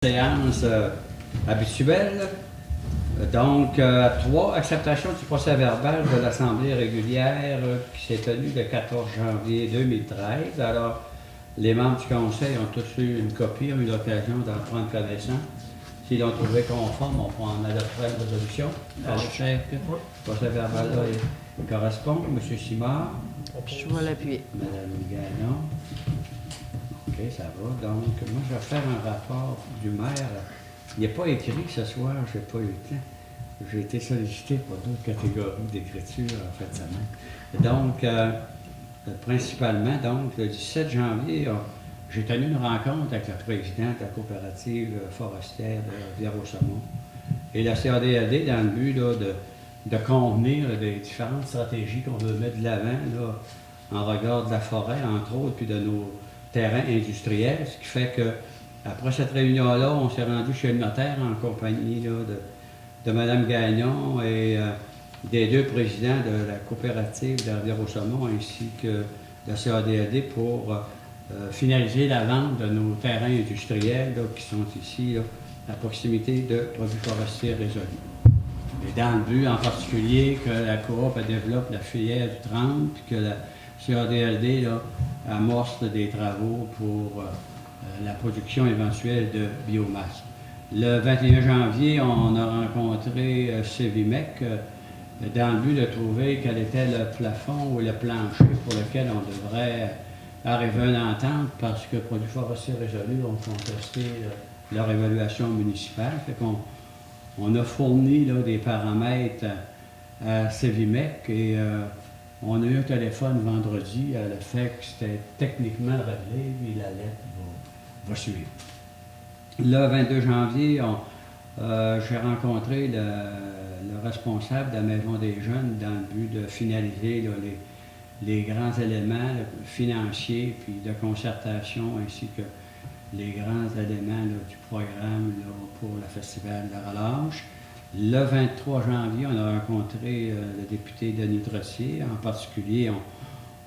Séance habituelle. Donc, 3, acceptation du procès-verbal de l'Assemblée régulière qui s'est tenue le 14 janvier 2013. Alors, les membres du Conseil ont tous eu une copie, ont eu l'occasion d'en prendre connaissance. S'ils l'ont trouvé conforme, on pourra en adopter une résolution. Le procès-verbal-là correspond. M. Simard. Je vais l'appuyer. Mme Gagnon. OK, ça va. Donc, moi, je vais faire un rapport du maire. Il n'est pas écrit ce soir, je n'ai pas eu le temps. J'ai été sollicité pour d'autres catégories d'écriture en fait de semaine. Donc, principalement, donc, le 17 janvier, j'ai tenu une rencontre avec la présidente de la coopérative forestière de Rivière-au-Saumon et la CADLD dans le but là, de convenir des différentes stratégies qu'on veut mettre de l'avant en regard de la forêt, entre autres, puis de nos terrains industriels, ce qui fait que après cette réunion-là, on s'est rendu chez le notaire en compagnie là, de Mme Gagnon et des deux présidents de la coopérative de Rivière-au-Saumon ainsi que de la CADLD pour finaliser la vente de nos terrains industriels là, qui sont ici là, à proximité de produits forestiers résolus. Et dans le but en particulier que la coop développe la filière du 30 puis que la CADLD là, amorce des travaux pour la production éventuelle de biomasse. Le 21 janvier, on a rencontré Cevimec dans le but de trouver quel était le plafond ou le plancher pour lequel on devrait arriver à une entente parce que Produits forestiers résolus ont contesté leur évaluation municipale. Fait qu'on a fourni là, des paramètres à Cevimec et on a eu un téléphone vendredi à le fait que c'était techniquement réglé et la lettre va suivre. Le 22 janvier, j'ai rencontré le responsable de la Maison des Jeunes dans le but de finaliser là, les grands éléments là, financiers puis de concertation ainsi que les grands éléments là, du programme là, pour le Festival de la Relâche. Le 23 janvier, on a rencontré le député Denis Trottier. En particulier,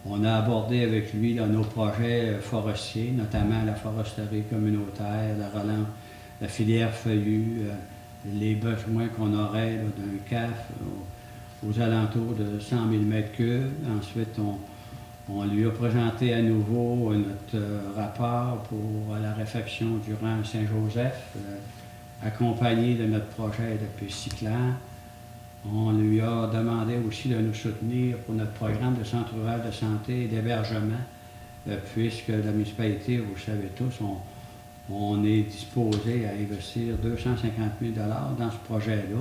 on a abordé avec lui là, nos projets forestiers, notamment la foresterie communautaire, la relance, la filière feuillue, les besoins qu'on aurait là, d'un CAF aux alentours de 100 000 m3. Ensuite, on lui a présenté à nouveau notre rapport pour la réfection du rang Saint-Joseph, accompagné de notre projet de piste cyclable. On lui a demandé aussi de nous soutenir pour notre programme de centre rural de santé et d'hébergement, puisque la municipalité, vous le savez tous, on est disposé à investir 250 000 $ dans ce projet-là.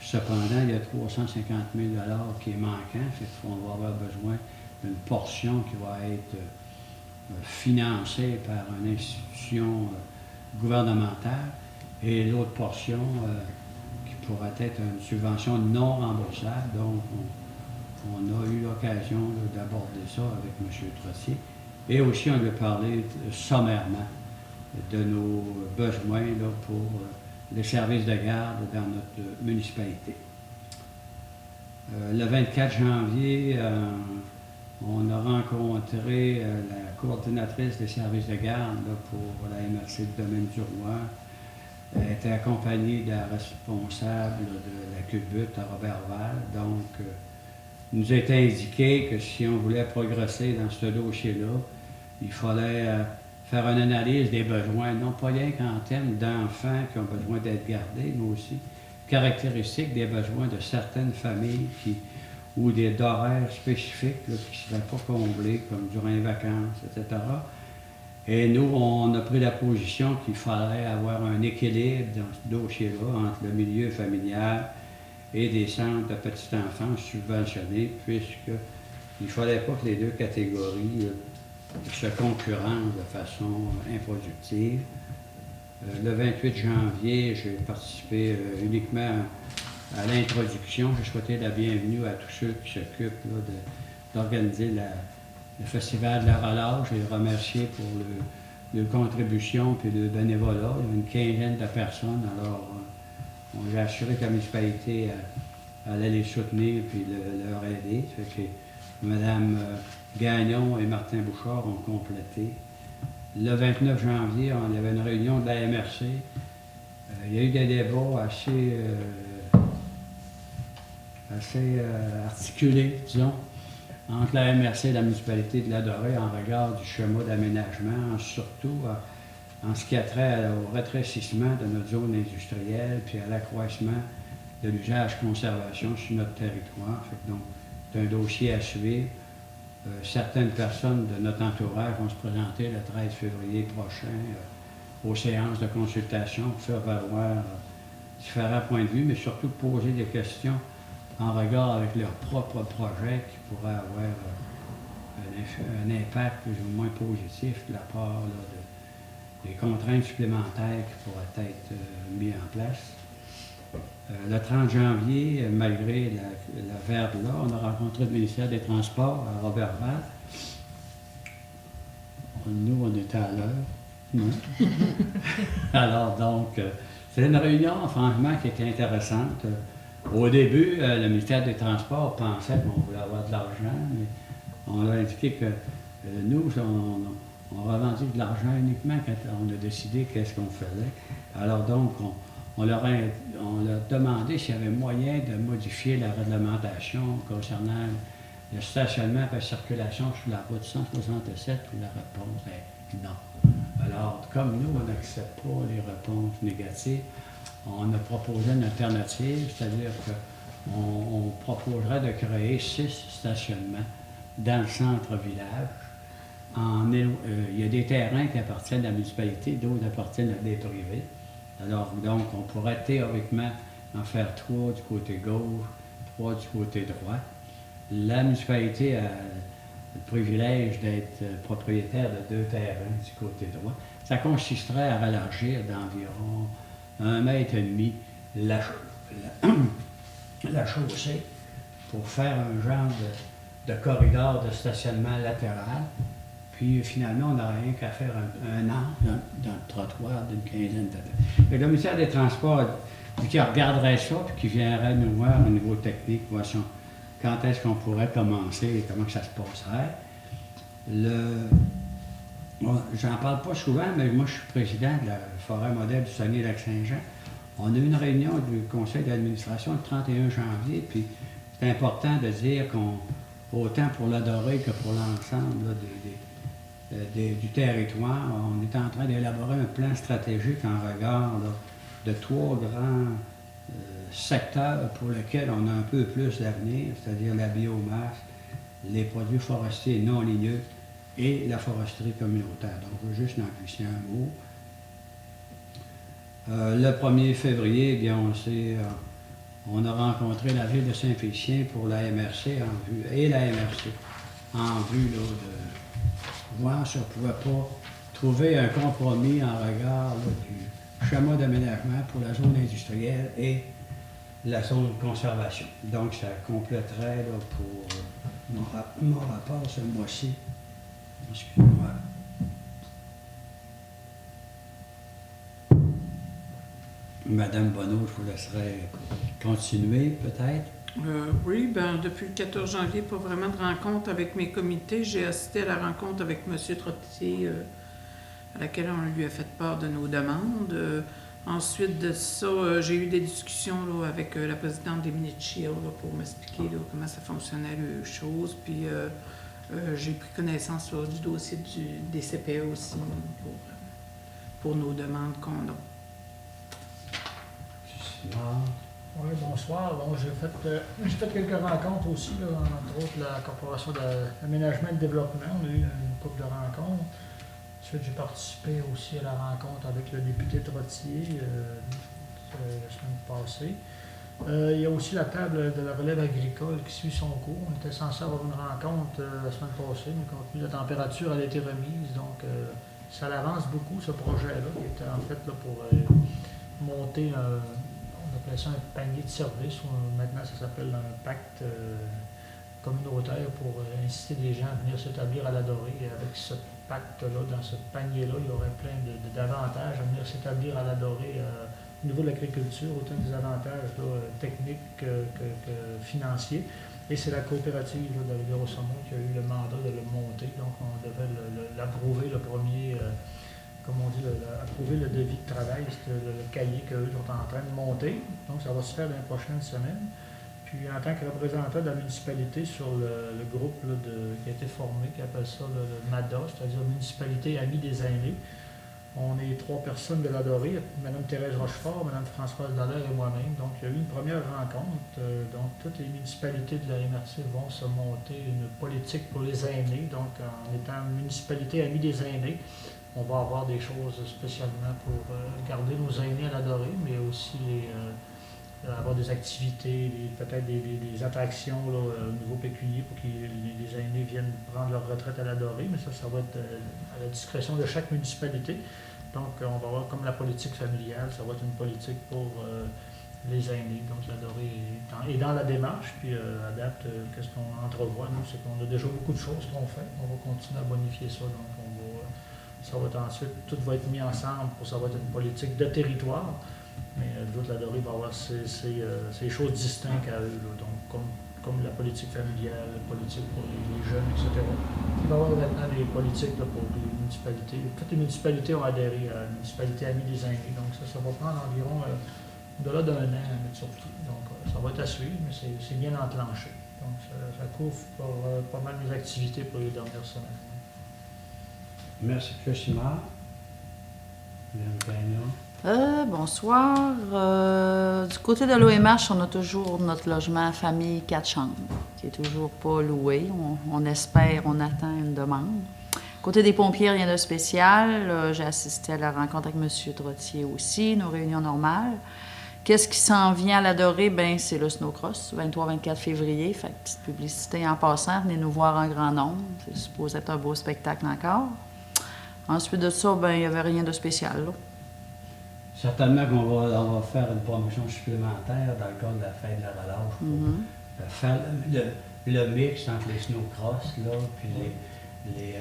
Cependant, il y a 350 000 $ qui est manquant, fait qu'on va avoir besoin d'une portion qui va être financée par une institution gouvernementale et l'autre portion pourrait être une subvention non remboursable. Donc, on a eu l'occasion d'aborder ça avec M. Trottier. Et aussi, on lui a parlé sommairement de nos besoins là, pour les services de garde dans notre municipalité. Le 24 janvier, on a rencontré la coordinatrice des services de garde là, pour la MRC du domaine du Roi. Elle était accompagnée de la responsable de la culbute à Robertval. Donc, il nous a été indiqué que si on voulait progresser dans ce dossier-là, il fallait faire une analyse des besoins, non pas rien qu'en termes d'enfants qui ont besoin d'être gardés, mais aussi caractéristiques des besoins de certaines familles ou d'horaires spécifiques là, qui ne seraient pas comblés, comme durant les vacances, etc. Et nous, on a pris la position qu'il fallait avoir un équilibre dans ce dossier-là entre le milieu familial et des centres de petite enfance subventionnés, puisqu'il ne fallait pas que les deux catégories se concurrencent de façon improductive. Le 28 janvier, j'ai participé uniquement à l'introduction. J'ai souhaité la bienvenue à tous ceux qui s'occupent d'organiser le Festival de la Relâche et les remercier pour leur contribution et le bénévolat. Il y a une quinzaine de personnes. Alors, on a assuré que la municipalité allait les soutenir et leur aider. Ça fait que Mme Gagnon et Martin Bouchard ont complété. Le 29 janvier, on avait une réunion de la MRC Il y a eu des débats assez articulés, disons, entre la MRC et la municipalité de Ladorée en regard du schéma d'aménagement, surtout en ce qui a trait au rétrécissement de notre zone industrielle puis à l'accroissement de l'usage-conservation sur notre territoire. Fait que donc, c'est un dossier à suivre. Certaines personnes de notre entourage vont se présenter le 13 février prochain aux séances de consultation pour faire valoir différents points de vue, mais surtout poser des questions en regard avec leur propre projet qui pourrait avoir un impact plus ou moins positif de la part des contraintes supplémentaires qui pourraient être mises en place. Le 30 janvier, malgré la verve-là, on a rencontré le ministère des Transports à Roberval. Nous, on était à l'heure. Alors donc, c'est une réunion, franchement, qui était intéressante. Au début, le ministère des Transports pensait qu'on voulait avoir de l'argent, mais on a indiqué que nous, on revendique de l'argent uniquement quand on a décidé qu'est-ce qu'on faisait. Alors donc, on leur a demandé s'il y avait moyen de modifier la réglementation concernant le stationnement et la circulation sur la route 167, où la réponse est non. Alors, comme nous, on n'accepte pas les réponses négatives, on a proposé une alternative, c'est-à-dire qu'on proposerait de créer 6 stationnements dans le centre-village. Il y a des terrains qui appartiennent à la municipalité, d'autres appartiennent à des privés. Alors, donc, on pourrait théoriquement en faire 3 du côté gauche, 3 du côté droit. La municipalité a le privilège d'être propriétaire de 2 terrains du côté droit. Ça consisterait à élargir d'environ 1,5 mètre la chaussée pour faire un genre de corridor de stationnement latéral. Puis finalement, on n'a rien qu'à faire un an dans le trottoir d'une quinzaine d'années. Le ministère des Transports, qui regarderait ça, puis qui viendrait nous voir au niveau technique, voir quand est-ce qu'on pourrait commencer et comment que ça se passerait. J'en parle pas souvent, mais moi je suis président de la forêt modèle du Saguenay-Lac-Saint-Jean. On a eu une réunion du conseil d'administration le 31 janvier, puis c'est important de dire autant pour l'Adorée que pour l'ensemble là, du territoire, on est en train d'élaborer un plan stratégique en regard là, de 3 grands secteurs pour lesquels on a un peu plus d'avenir, c'est-à-dire la biomasse, les produits forestiers non ligneux et la foresterie communautaire. Donc, je veux juste en glisser un mot. Le 1er février, bien, on a rencontré la ville de Saint-Félicien pour la MRC en vue là, de voir si on ne pouvait pas trouver un compromis en regard là, du schéma d'aménagement pour la zone industrielle et la zone de conservation. Donc, ça compléterait là, pour mon rapport ce mois-ci. Excusez-moi. Madame Bonneau, je vous laisserai continuer, peut-être. Oui, ben depuis le 14 janvier, pas vraiment de rencontre avec mes comités. J'ai assisté à la rencontre avec M. Trottier, à laquelle on lui a fait part de nos demandes. Ensuite de ça, j'ai eu des discussions là, avec la présidente des Minichia pour m'expliquer comment ça fonctionnait les choses. Puis j'ai pris connaissance là, du dossier des CPE aussi pour nos demandes qu'on a. Oui, bonsoir. Bon, j'ai fait quelques rencontres aussi, là, entre autres la Corporation d'aménagement et de développement. On a eu une couple de rencontres. Ensuite, j'ai participé aussi à la rencontre avec le député Trottier la semaine passée. Il y a aussi la table de la relève agricole qui suit son cours. On était censé avoir une rencontre la semaine passée, mais compte tenu de la température, elle a été remise. Donc, ça avance beaucoup, ce projet-là, qui était en fait là, pour monter on appelait ça un panier de services. Maintenant, ça s'appelle un pacte communautaire pour inciter les gens à venir s'établir à l'Adorée. Et avec ce pacte-là, dans ce panier-là, il y aurait plein d'avantages à venir s'établir à l'Adorée au niveau de l'agriculture, autant des avantages là, techniques que financiers. Et c'est la coopérative de Rivière-au-Saumon qui a eu le mandat de le monter. Donc, on devait l'approuver le 1er comme on dit, approuver le devis de travail, c'est le cahier qu'eux sont en train de monter. Donc, ça va se faire dans les prochaines semaines. Puis, en tant que représentant de la municipalité sur le groupe là, qui a été formé, qui appelle ça le MADA, c'est-à-dire Municipalité Amis des Aînés, on est 3 personnes de l'Adoré, Mme Thérèse Rochefort, Mme Françoise Dallaire et moi-même. Donc, il y a eu une première rencontre. Donc, toutes les municipalités de la MRC vont se monter une politique pour les aînés. Donc, en étant municipalité Amis des Aînés, on va avoir des choses spécialement pour garder nos aînés à l'Adoré, mais aussi avoir des activités, peut-être des attractions là, au niveau pécunier pour que les aînés viennent prendre leur retraite à l'Adoré, mais ça va être à la discrétion de chaque municipalité. Donc, on va avoir comme la politique familiale, ça va être une politique pour les aînés. Donc, l'Adoré est dans la démarche, puis à date, qu'est-ce qu'on entrevoit, nous, c'est qu'on a déjà beaucoup de choses qu'on fait. On va continuer à bonifier ça, donc ça va être ensuite, tout va être mis ensemble pour ça va être une politique de territoire. Mais d'autres, l'Adoré va avoir ces choses distinctes à eux, là. Donc, comme la politique familiale, la politique pour les jeunes, etc. Il va y avoir maintenant des politiques là, pour les municipalités. Toutes les municipalités ont adhéré à la municipalité Amis des Aînés. Donc, ça va prendre environ au-delà d'un an à mettre sur pied. Donc, ça va être à suivre, mais c'est bien enclenché. Donc, ça couvre pas mal mes activités pour les dernières semaines. Merci, M. Simard. Mme Gagnon. Bonsoir. Du côté de l'OMH, on a toujours notre logement famille 4 chambres, qui est toujours pas loué. On espère, on attend une demande. Côté des pompiers, rien de spécial. J'ai assisté à la rencontre avec M. Trottier aussi, nos réunions normales. Qu'est-ce qui s'en vient à l'Adoré? Ben, c'est le snowcross, 23-24 février. Fait que petite publicité en passant, venez nous voir en grand nombre. C'est supposé être un beau spectacle encore. Ensuite de ça, ben, il n'y avait rien de spécial, là. Certainement qu'on va faire une promotion supplémentaire dans le cadre de la fête de la relâche pour faire le mix entre les snowcross, là, puis les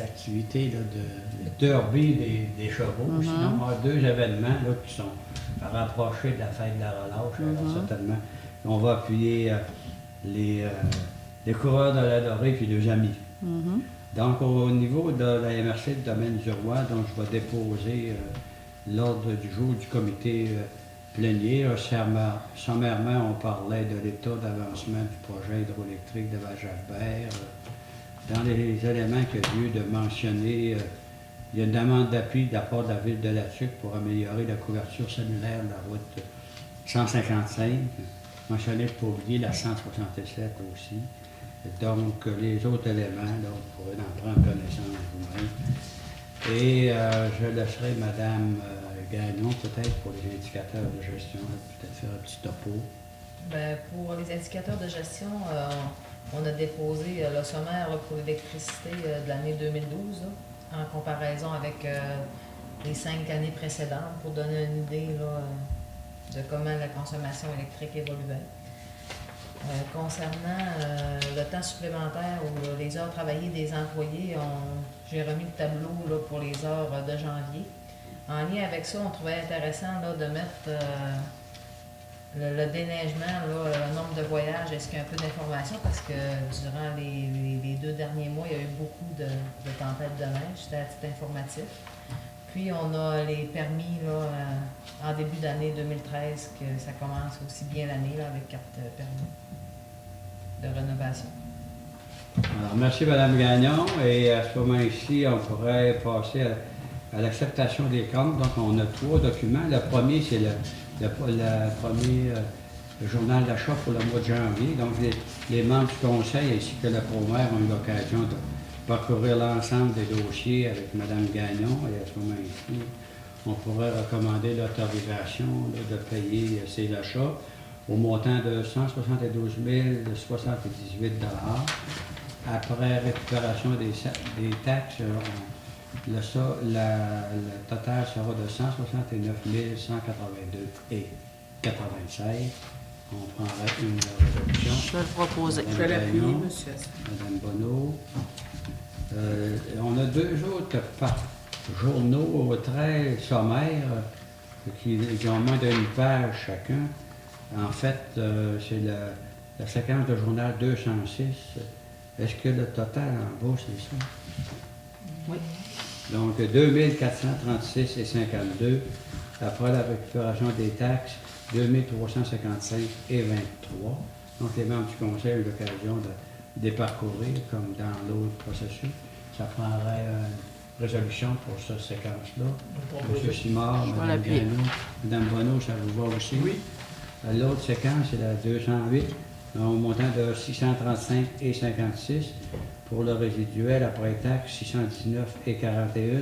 activités là, de derby des chevaux. Sinon, on a 2 événements là, qui sont rapprochés de la fête de la relâche. Alors, certainement, on va appuyer les coureurs de l'Adoré puis leurs amis. Donc, au niveau de la MRC du domaine du roi, donc, je vais déposer l'ordre du jour du comité plénier. Sommairement, on parlait de l'état d'avancement du projet hydroélectrique de Val-Jalbert. Dans les éléments qu'il y a lieu de mentionner, il y a une demande d'appui de la part de la ville de Latuc pour améliorer la couverture cellulaire de la route 155. Mentionné pour oublier la 167 aussi. Donc, les autres éléments, là, vous pourrez en prendre connaissance vous-même. Et je laisserai Mme Gagnon, peut-être, pour les indicateurs de gestion, peut-être faire un petit topo. Bien, pour les indicateurs de gestion, on a déposé le sommaire pour l'électricité de l'année 2012, là, en comparaison avec les 5 années précédentes, pour donner une idée là, de comment la consommation électrique évoluait. Concernant le temps supplémentaire ou les heures travaillées des employés, j'ai remis le tableau là, pour les heures de janvier. En lien avec ça, on trouvait intéressant là, de mettre le déneigement, là, le nombre de voyages, est-ce qu'il y a un peu d'informations, parce que durant les 2 derniers mois, il y a eu beaucoup de tempêtes de neige, c'était à titre informatif. Puis on a les permis là, en début d'année 2013, que ça commence aussi bien l'année là, avec 4 permis de rénovation. Alors, merci Mme Gagnon. Et à ce moment-ci, on pourrait passer à l'acceptation des comptes. Donc, on a 3 documents. Le premier, c'est le premier journal d'achat pour le mois de janvier. Donc, les membres du conseil ainsi que le promaire ont eu l'occasion de parcourir l'ensemble des dossiers avec Mme Gagnon. Et à ce moment-ci, on pourrait recommander l'autorisation de payer ces achats au montant de 172 078 $. Après récupération des taxes, le total sera de 169 182 et 96. On prendrait une résolution. Je vais le proposer. Je vais l'appuyer, M. Asselin. Mme Bonneau. On a 2 autres journaux très sommaires qui ont moins d'une page chacun. En fait, c'est la séquence de journal 206. Est-ce que le total en bas, c'est ça? Oui. Donc, 2436 et 52. Après la récupération des taxes, 2355 et 23. Donc, les membres du conseil ont eu l'occasion de les parcourir, comme dans l'autre processus. Ça prendrait une résolution pour cette séquence-là. M. Simard, Je vais Mme l'appuyer. Gagnon, Mme Bonneau, ça vous va aussi? Oui. L'autre séquence, c'est la 208, au montant de 635 et 56. Pour le résiduel après taxe, 619 et 41.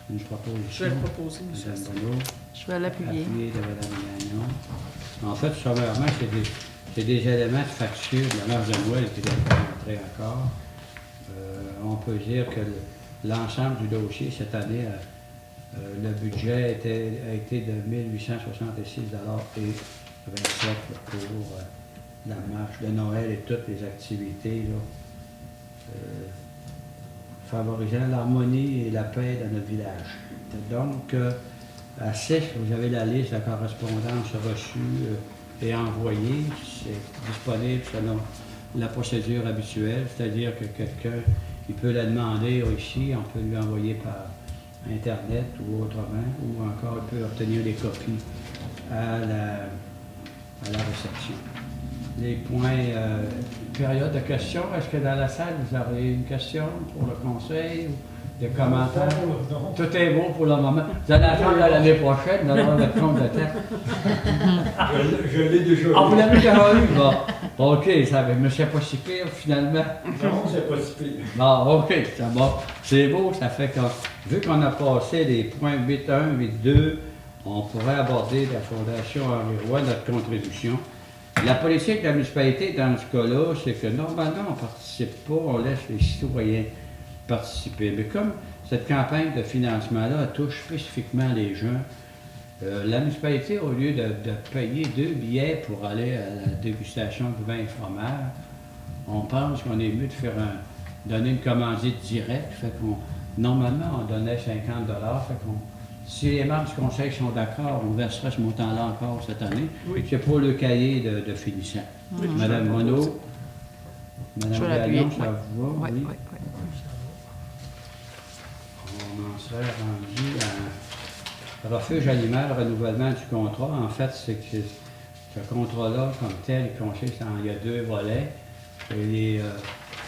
Une Je proposition. vais le proposer, M. Mme Asselin. Bonneau, Je vais l'appuyer. appuyé de Mme Gagnon. En fait, sommairement, c'est des éléments factuels de la marge de Noël qui doivent pas rentrer encore. On peut dire que l'ensemble du dossier cette année, le budget a été de 1866 et 27 pour la marche de Noël et toutes les activités là, favorisant l'harmonie et la paix dans notre village. Donc, à 6, vous avez la liste de la correspondance reçue et envoyée. C'est disponible selon la procédure habituelle, c'est-à-dire que quelqu'un il peut la demander ici, on peut lui envoyer par Internet ou autrement, ou encore il peut obtenir des copies à la réception. Les points, période de questions, est-ce que dans la salle vous avez une question pour le conseil ou des commentaires? Non. Tout est beau pour le moment. Vous allez attendre l'année prochaine, d'avoir le compte de temps. Je l'ai déjà Ah, vous l'avez déjà eu? Bon. OK, ça ne me c'est pas si pire finalement. Non, c'est pas si pire. Bon, OK, ça va. C'est beau, ça fait que, vu qu'on a passé les points 8.1, 8.2, on pourrait aborder la Fondation Henri Roy, notre contribution. La politique de la municipalité, dans ce cas-là, c'est que normalement, on ne participe pas, on laisse les citoyens participer. Mais comme cette campagne de financement-là touche spécifiquement les gens, la municipalité, au lieu de payer 2 billets pour aller à la dégustation du vin et fromage, on pense qu'on est mieux de faire donner une commandite directe. Fait qu'on, normalement, on donnait 50 fait qu'on, si les membres du conseil sont d'accord, on verserait ce montant-là encore cette année. Oui. C'est pour le cahier de finissant. Oui, je Madame vais le Monod, proposer. Je Madame vais l'appuyer, Gagnon, ça oui. vous va? Oui, oui, oui. On en serait rendu à refuge animal, renouvellement du contrat. En fait, c'est que ce contrat-là, comme tel, il consiste en, il y a 2 volets. Et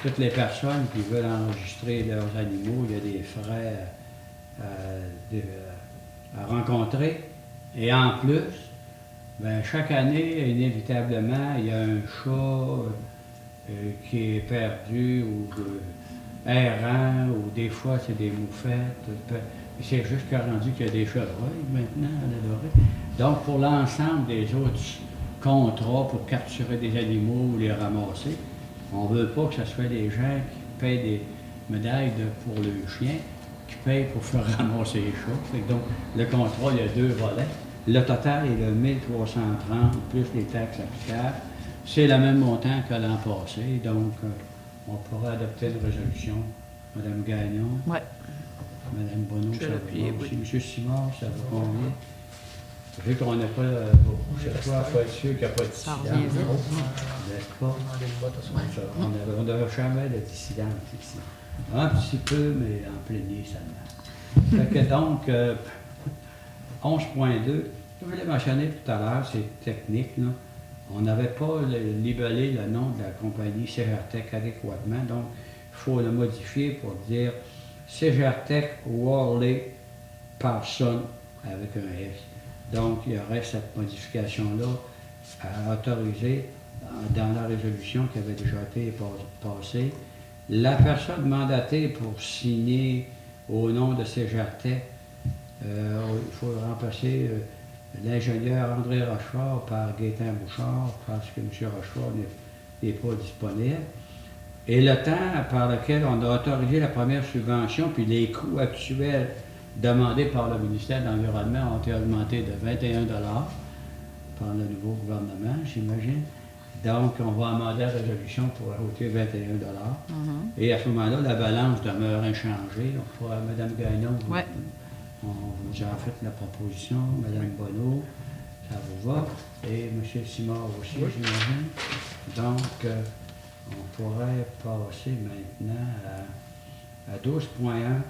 toutes les personnes qui veulent enregistrer leurs animaux, il y a des frais à rencontrer. Et en plus, ben, chaque année, inévitablement, il y a un chat qui est perdu ou errant, ou des fois c'est des moufettes. C'est juste qu'il a rendu qu'il y a des chevreuils maintenant à la Dorée. Donc pour l'ensemble des autres contrats pour capturer des animaux ou les ramasser, on ne veut pas que ce soit les gens qui payent des médailles pour le chien, qui payent pour faire ramasser les chats. Fait que donc le contrat, il y a 2 volets. Le total est de 1330 plus les taxes applicables. C'est le même montant que l'an passé, donc on pourra adopter une résolution. Madame Gagnon, Oui. Madame Bonneau, Je vais ça vous l'appuyer, va oui. aussi. Monsieur Simard, ça vous convient? Vu qu'on n'a pas beaucoup cette fois, il faut être sûr qu'il n'y a pas de Ça dissidence. revient vite. N'est-ce pas? Demander le vote à ce moment. On n'avait jamais de dissidence ici. Un petit peu, mais en plénier seulement. Fait que donc, 11.2, je voulais mentionner tout à l'heure, c'est technique, là. On n'avait pas libellé le nom de la compagnie Segertech adéquatement, donc il faut le modifier pour dire Segertech Worley Parson avec un S. Donc il y aurait cette modification-là à autoriser dans la résolution qui avait déjà été passée. La personne mandatée pour signer au nom de Segertech, il faut remplacer l'ingénieur André Rochefort par Gaétan Bouchard parce que M. Rochefort n'est pas disponible. Et le temps par lequel on a autorisé la première subvention, puis les coûts actuels demandés par le ministère de l'Environnement ont été augmentés de 21 par le nouveau gouvernement, j'imagine. Donc, on va amender la résolution pour ajouter 21 Et à ce moment-là, la balance demeure inchangée. On pourra, Mme Gagnon, Ouais. on vous a fait la proposition, Mme Bonneau, ça vous va, et M. Simard aussi, j'imagine. Donc, on pourrait passer maintenant à 12.1,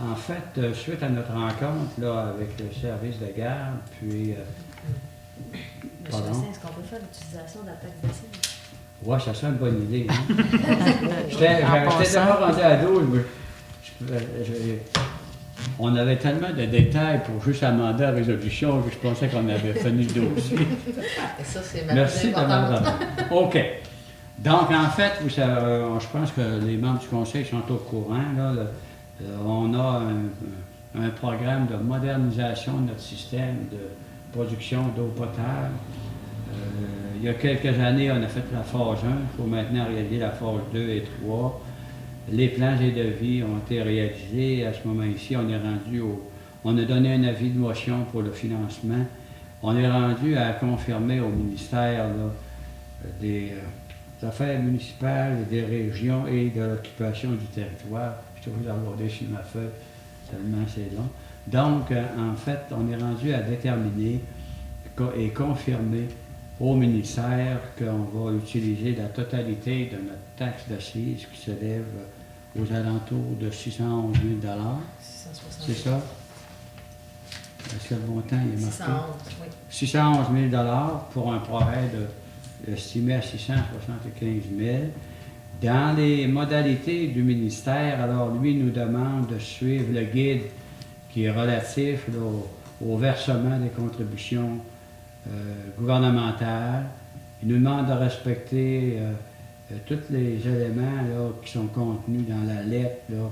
En fait, suite à notre rencontre là, avec le service de garde, puis... Monsieur Pardon? Lassin, est-ce qu'on peut faire l'utilisation de la taxe d'assises? ouais, ça serait une bonne idée. Hein? En J'étais passant. déjà rendu à 12, mais on avait tellement de détails pour juste amender la résolution que je pensais qu'on avait fini le dossier. Et ça, c'est ma Merci plus de importante. m'avoir. OK. Donc, en fait, vous savez, je pense que les membres du conseil sont au courant. Là, on a un programme de modernisation de notre système de production d'eau potable. Il y a quelques années, on a fait la phase 1. Il faut maintenant réaliser la phase 2 et 3. Les plans et devis ont été réalisés. À ce moment-ci, on est rendu on a donné un avis de motion pour le financement. On est rendu à confirmer au ministère là, des affaires municipales, des régions et de l'occupation du territoire. Je trouve la regarder sur ma feuille, tellement c'est long. Donc, en fait, on est rendu à déterminer et confirmer au ministère qu'on va utiliser la totalité de notre taxe d'assises qui s'élève aux alentours de 611 000 660. c'est ça? Est-ce que le montant est marqué? 611, oui. 611 000 pour un projet estimé à 675 000. Dans les modalités du ministère, alors lui nous demande de suivre le guide qui est relatif là, au versement des contributions gouvernementales. Il nous demande de respecter tous les éléments là, qui sont contenus dans la lettre là,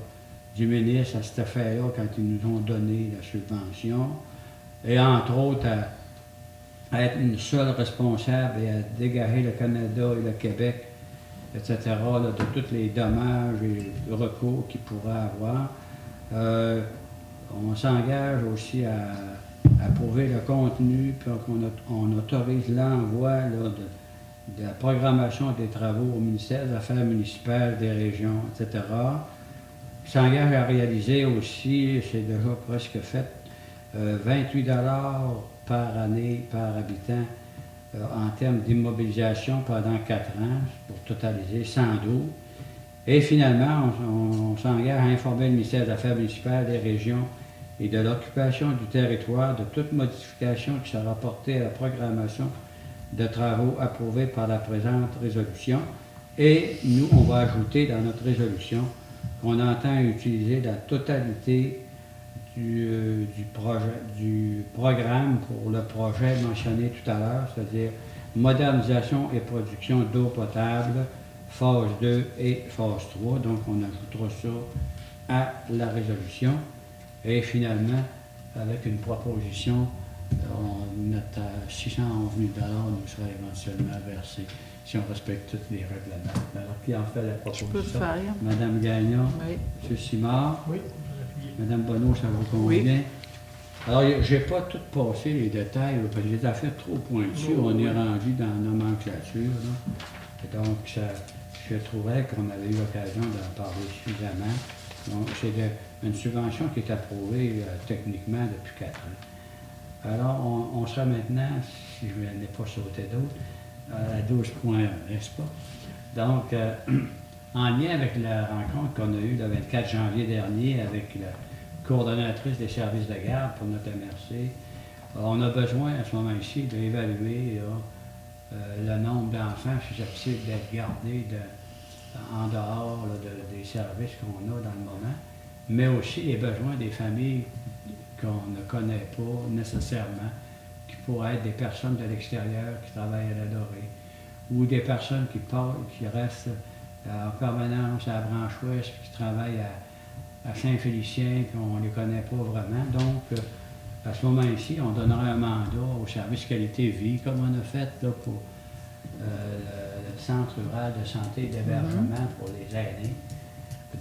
du ministre à cet effet-là quand ils nous ont donné la subvention. Et entre autres, à être une seule responsable et à dégager le Canada et le Québec, etc., là, de tous les dommages et recours qu'ils pourraient avoir. On s'engage aussi à approuver le contenu, puis on autorise l'envoi là, de la programmation des travaux au ministère des Affaires municipales, des régions, etc. On s'engage à réaliser aussi, c'est déjà presque fait, 28 $ par année, par habitant, en termes d'immobilisation pendant 4 ans, pour totaliser 112. Et finalement, on s'engage à informer le ministère des Affaires municipales, des régions et de l'occupation du territoire de toute modification qui sera portée à la programmation de travaux approuvés par la présente résolution. Et nous, on va ajouter dans notre résolution qu'on entend utiliser la totalité du programme pour le projet mentionné tout à l'heure, c'est-à-dire modernisation et production d'eau potable, phase 2 et phase 3. Donc, on ajoutera ça à la résolution. Et finalement, avec une proposition, notre 611 000 $ nous sera éventuellement versé si on respecte tous les règlements. Alors, qui en fait la Je proposition? peux le faire. Madame Gagnon, Oui. M. Simard, Oui, je vais appuyer. Madame Bonneau, ça vous convient? Alors, je n'ai pas tout passé les détails, là, parce que les affaires trop pointues, on est rendu dans la nomenclature. Là. Et donc, je trouvais qu'on avait eu l'occasion d'en parler suffisamment. Donc, c'est une subvention qui est approuvée techniquement depuis 4 ans. Alors, on sera maintenant, si je n'ai pas sauté d'autres, à 12.1, n'est-ce pas? Donc, en lien avec la rencontre qu'on a eue le 24 janvier dernier avec la coordonnatrice des services de garde pour notre MRC, on a besoin à ce moment-ci d'évaluer le nombre d'enfants susceptibles d'être gardés en dehors là, des services qu'on a dans le moment, mais aussi les besoins des familles qu'on ne connaît pas nécessairement, qui pourraient être des personnes de l'extérieur qui travaillent à la Dorée, ou des personnes qui restent en permanence à la Branche-Ouest, qui travaillent à Saint-Félicien, qu'on ne les connaît pas vraiment. Donc, à ce moment-ci, on donnera un mandat au service qualité-vie, comme on a fait là, pour le Centre rural de santé et d'hébergement pour les aînés,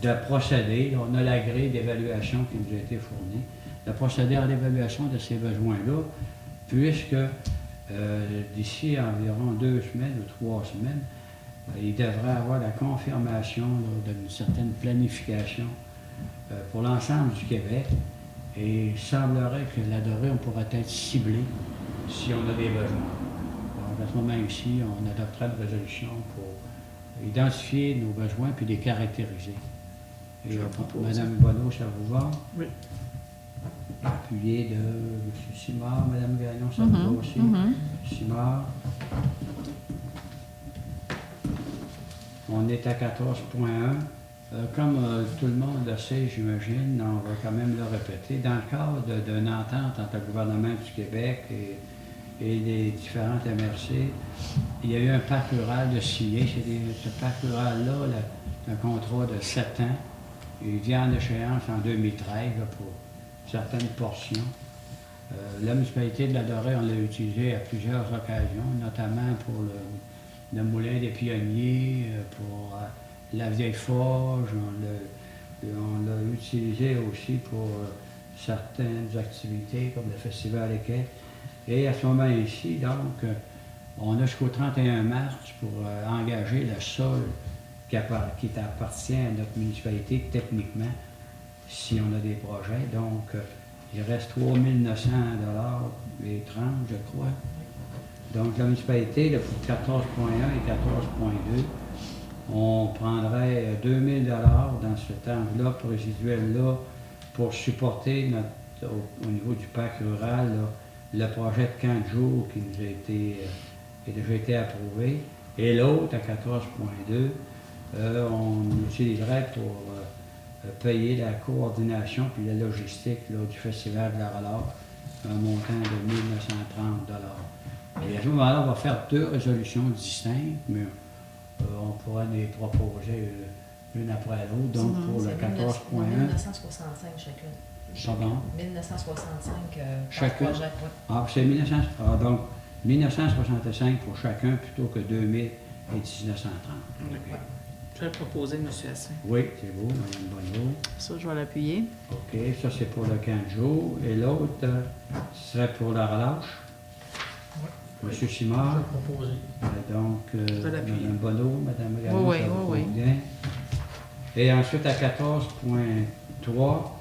de procéder, on a la grille d'évaluation qui nous a été fournie, de procéder à l'évaluation de ces besoins-là, puisque d'ici environ 2 semaines ou 3 semaines, il devrait avoir la confirmation d'une certaine planification pour l'ensemble du Québec. Et il semblerait que la Dorée, on pourrait être ciblé si on a des besoins. Donc, à ce moment-ci, on adoptera une résolution pour identifier nos besoins puis les caractériser. Et Je vais proposer. Madame Bonneau, ça vous va? Oui. Appuyé de M. Simard, Madame Gagnon, ça vous va aussi? Simard. On est à 14.1. Comme tout le monde le sait, j'imagine, on va quand même le répéter. Dans le cadre d'une entente entre le gouvernement du Québec et les différentes MRC, il y a eu un parc rural de signé. Ce parc rural-là, un contrat de 7 ans. Il vient en échéance en 2013 là, pour certaines portions. La municipalité de la Dorée, on l'a utilisé à plusieurs occasions, notamment pour le moulin des pionniers, pour la vieille forge. On l'a utilisé aussi pour certaines activités comme le festival et quai. Et à ce moment-ci, donc, on a jusqu'au 31 mars pour engager le sol qui appartient à notre municipalité techniquement, si on a des projets. Donc, il reste 3 900 $, et 30, je crois. Donc, la municipalité, le 14.1 et 14.2, on prendrait 2 000 $ dans cette enveloppe résiduelle-là pour supporter au niveau du parc rural, là, le projet de camp de jour qui nous a déjà été approuvé. Et l'autre, à 14.2, on utiliserait pour payer la coordination puis la logistique là, du Festival de la Relâche, un montant de 1 930 $. Et à ce moment-là, on va faire 2 résolutions distinctes, mais on pourra les proposer l'une après l'autre. Donc, pour le 14.1... 1965 chacune. Pardon? 1965 Chacun? par projet, oui. Ah, c'est donc 1965 pour chacun plutôt que 2000 et 1930. D'accord. Je vais proposer, M. Asselin. Oui, c'est beau, Mme Bonneau. Ça, je vais l'appuyer. OK, ça c'est pour le camp de jour. Et l'autre, ce serait pour la relâche. Oui. M. Simard. Je vais proposer. Donc, vais l'appuyer. Mme Bonneau, Mme Gagnon, Oui, ça vous oui, convient. Et ensuite, à 14.3,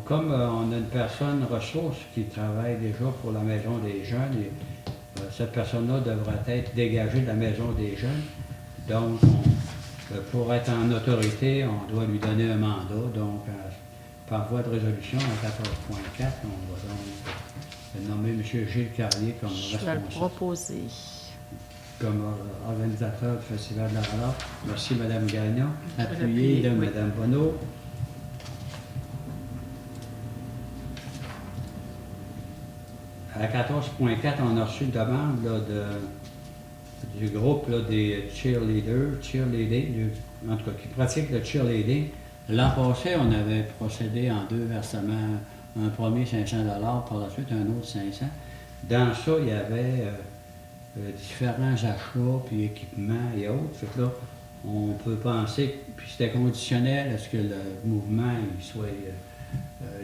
comme on a une personne ressource qui travaille déjà pour la Maison des Jeunes, et cette personne-là devrait être dégagée de la Maison des Jeunes. Donc, pour être en autorité, on doit lui donner un mandat. Donc, par voie de résolution, à 14.4, on va donc nommer M. Gilles Carlier comme Je vais le responsable, proposer. comme organisateur du Festival de la Relâche. Merci, Mme Gagnon. Je vais Appuyé de l'appuyer, oui. Mme Bonneau. À 14.4, on a reçu une demande là, du groupe là, des cheerleading, en tout cas, qui pratiquent le cheerleading. L'an passé, on avait procédé en 2 versements, un premier 500 $, par la suite un autre 500. Dans ça, il y avait différents achats, puis équipements et autres. Fait que là, on peut penser, puis c'était conditionnel à ce que le mouvement il soit,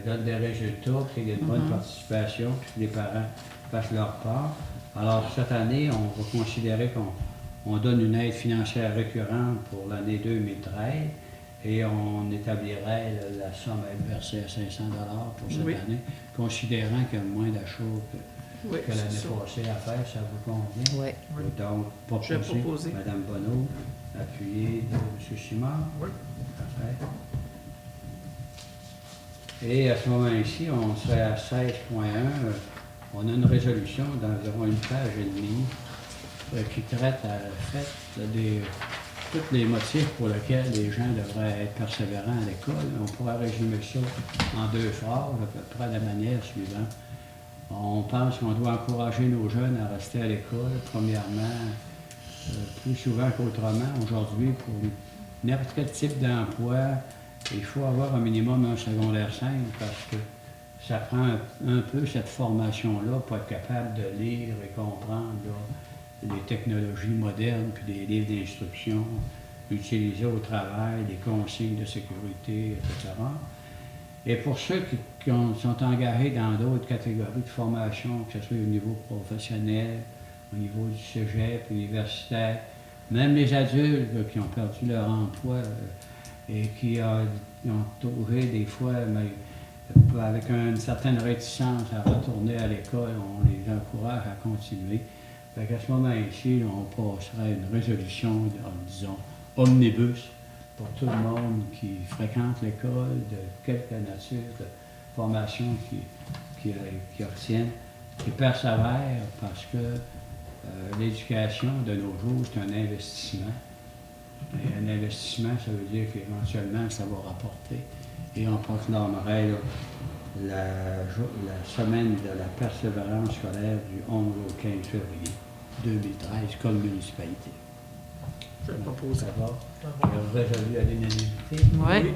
donne des résultats, qu'il y ait une bonne participation, puis que les parents fassent leur part. Alors, cette année, on va considérer qu'on donne une aide financière récurrente pour l'année 2013 et on établirait la somme à être versée à 500 $ pour cette Oui. année, considérant qu'il y a moins d'achats Oui, que l'année c'est ça. passée à faire. Ça vous convient? Oui. Oui. Donc, Je vais proposer. Mme Bonneau, appuyé de M. Simard. Oui. Parfait. Et à ce moment-ci, on serait à 16.1. On a une résolution d'environ une page et demie qui traite tous les motifs pour lesquels les gens devraient être persévérants à l'école. On pourrait résumer ça en 2 phrases, à peu près de la manière suivante. On pense qu'on doit encourager nos jeunes à rester à l'école, premièrement, plus souvent qu'autrement. Aujourd'hui, pour n'importe quel type d'emploi, il faut avoir un minimum un secondaire 5 parce que ça prend un peu cette formation-là pour être capable de lire et comprendre là, les technologies modernes, puis des livres d'instruction utilisés au travail, les consignes de sécurité, etc. Et pour ceux qui sont engagés dans d'autres catégories de formation, que ce soit au niveau professionnel, au niveau du cégep, universitaire, même les adultes là, qui ont perdu leur emploi et qui ont trouvé des fois, mais, avec une certaine réticence à retourner à l'école, on les encourage à continuer. Fait qu'à ce moment-ci, on passerait une résolution, disons, omnibus pour tout le monde qui fréquente l'école, de quelque nature de formation qui obtiennent, qui persévèrent parce que l'éducation de nos jours, c'est un investissement. Et un investissement, ça veut dire qu'éventuellement, ça va rapporter. Et on proclamerait la semaine de la persévérance scolaire du 11 au 15 février 2013 comme municipalité. Je propose. Ça va? Ça va. Résolu à l'unanimité. Oui.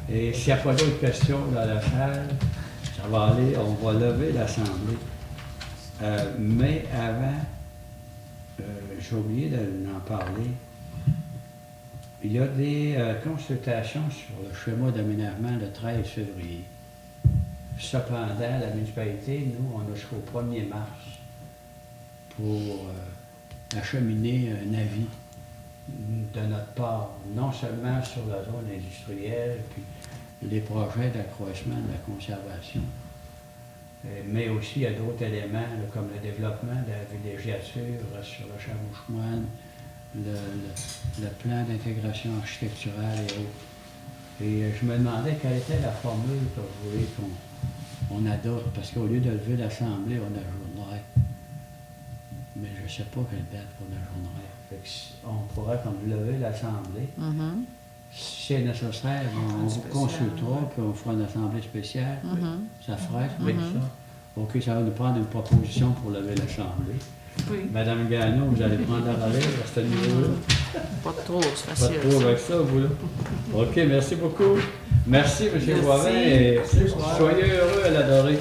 Et s'il n'y a pas d'autres questions dans la salle, ça va aller, on va lever l'Assemblée. Mais avant, j'ai oublié d'en parler. Il y a des consultations sur le schéma d'aménagement le 13 février. Cependant, la municipalité, nous, on a jusqu'au 1er mars pour acheminer un avis de notre part, non seulement sur la zone industrielle, puis les projets d'accroissement de la conservation, mais aussi il y a d'autres éléments, là, comme le développement de la villégiature sur le Chamouchmoine, le plan d'intégration architecturale et autres. Et je me demandais quelle était la formule que vous voulez qu'on adopte, parce qu'au lieu de lever l'Assemblée, on ajournerait. Mais je ne sais pas quelle date on ajournerait. Fait que on pourrait comme lever l'Assemblée. Mhm. Si c'est nécessaire, on vous consultera, puis on fera une assemblée spéciale. Mhm. Ça ferait, oui, ça. OK, ça va nous prendre une proposition pour lever l'Assemblée. Oui. Madame Gagnon, vous allez prendre la relève à ce niveau-là. Pas trop, c'est Pas facile. trop ça. avec ça, vous là. OK, merci beaucoup. Merci, M. Merci. Boivin, et Merci. soyez heureux à l'adorer.